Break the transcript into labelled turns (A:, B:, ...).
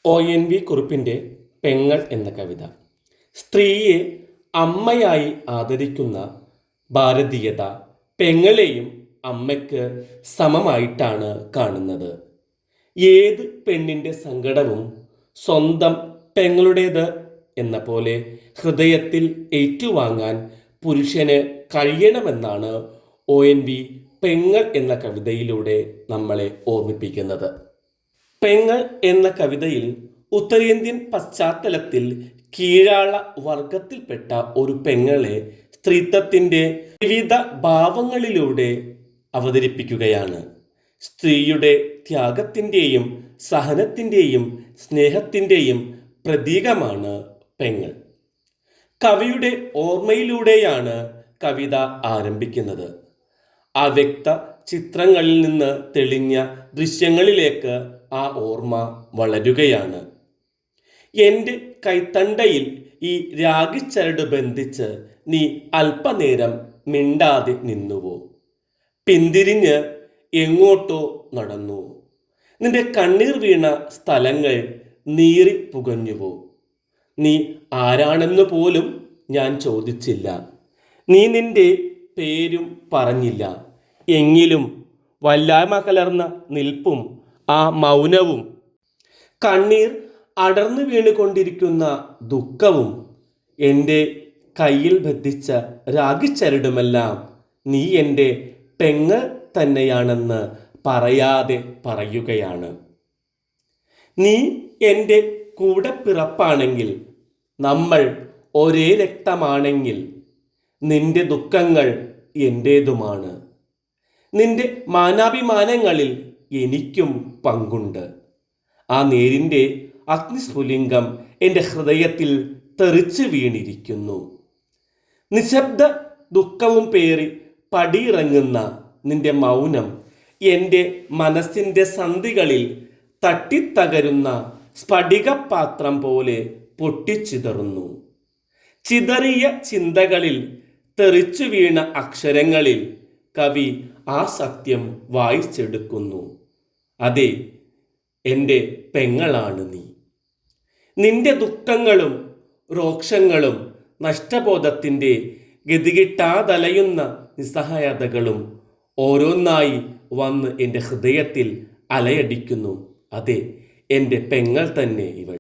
A: ONV കുറുപ്പിൻ്റെ പെങ്ങൾ എന്ന കവിത. സ്ത്രീയെ അമ്മയായി ആദരിക്കുന്ന ഭാരതീയത പെങ്ങളെയും അമ്മയ്ക്ക് സമമായിട്ടാണ് കാണുന്നത്. ഏത് പെണ്ണിൻ്റെ സങ്കടവും സ്വന്തം പെങ്ങളുടേത് എന്ന പോലെ ഹൃദയത്തിൽ ഏറ്റുവാങ്ങാൻ പുരുഷന് കഴിയണമെന്നാണ് ONV പെങ്ങൾ എന്ന കവിതയിലൂടെ നമ്മളെ ഓർമ്മിപ്പിക്കുന്നത്. പെങ്ങൾ എന്ന കവിതയിൽ ഉത്തരേന്ത്യൻ പശ്ചാത്തലത്തിൽ കീഴാള വർഗത്തിൽപ്പെട്ട ഒരു പെങ്ങളെ സ്ത്രീത്വത്തിൻ്റെ വിവിധ ഭാവങ്ങളിലൂടെ അവതരിപ്പിക്കുകയാണ്. സ്ത്രീയുടെ ത്യാഗത്തിൻ്റെയും സഹനത്തിൻ്റെയും സ്നേഹത്തിൻ്റെയും പ്രതീകമാണ് പെങ്ങൾ. കവിയുടെ ഓർമ്മയിലൂടെയാണ് കവിത ആരംഭിക്കുന്നത്. അവ്യക്ത ചിത്രങ്ങളിൽ നിന്ന് തെളിഞ്ഞ ദൃശ്യങ്ങളിലേക്ക് ആ ഓർമ്മ വളരുകയാണ്. എൻ്റെ കൈത്തണ്ടയിൽ ഈ രാഗിച്ചരട് ബന്ധിച്ച് നീ അല്പനേരം മിണ്ടാതെ നിന്നുവോ? പിന്തിരിഞ്ഞ് എങ്ങോട്ടോ നടന്നു. നിന്റെ കണ്ണീർ വീണ സ്ഥലങ്ങൾ നീറി പുകഞ്ഞുവോ? നീ ആരാണെന്ന് പോലും ഞാൻ ചോദിച്ചില്ല. നീ നിന്റെ പേരും പറഞ്ഞില്ല. എങ്കിലും വല്ലായ്മ കലർന്ന നിൽപ്പും ആ മൗനവും, കണ്ണീർ അടർന്നു വീണുകൊണ്ടിരിക്കുന്ന ദുഃഖവും, എൻ്റെ കയ്യിൽ ബന്ധിച്ച രാഗിച്ചരടുമെല്ലാം നീ എൻ്റെ പെങ്ങൾ തന്നെയാണെന്ന് പറയാതെ പറയുകയാണ്. നീ എൻ്റെ കൂടെ പിറപ്പാണെങ്കിൽ, നമ്മൾ ഒരേ രക്തമാണെങ്കിൽ, നിന്റെ ദുഃഖങ്ങൾ എൻ്റേതുമാണ്. നിന്റെ മാനാഭിമാനങ്ങളിൽ എനിക്കും പങ്കുണ്ട്. ആ നേരിൻ്റെ അഗ്നിസ്ഫുലിംഗം എൻ്റെ ഹൃദയത്തിൽ തെറിച്ചു വീണിരിക്കുന്നു. നിശബ്ദ ദുഃഖവും പേറി പടിയിറങ്ങുന്ന നിന്റെ മൗനം എൻ്റെ മനസ്സിൻ്റെ സന്ധികളിൽ തട്ടിത്തകരുന്ന സ്ഫടികപാത്രം പോലെ പൊട്ടിച്ചിതറുന്നു. ചിതറിയ ചിന്തകളിൽ തെറിച്ചു വീണ അക്ഷരങ്ങളിൽ കവി ആ സത്യം വായിച്ചെടുക്കുന്നു. അതെ, എൻ്റെ പെങ്ങളാണ് നീ. നിന്റെ ദുഃഖങ്ങളും രോക്ഷങ്ങളും നഷ്ടബോധത്തിൻ്റെ ഗതികിട്ടാതലയുന്ന നിസ്സഹായതകളും ഓരോന്നായി വന്ന് എൻ്റെ ഹൃദയത്തിൽ അലയടിക്കുന്നു. അതെ, എൻ്റെ പെങ്ങൾ തന്നെ ഇവൾ.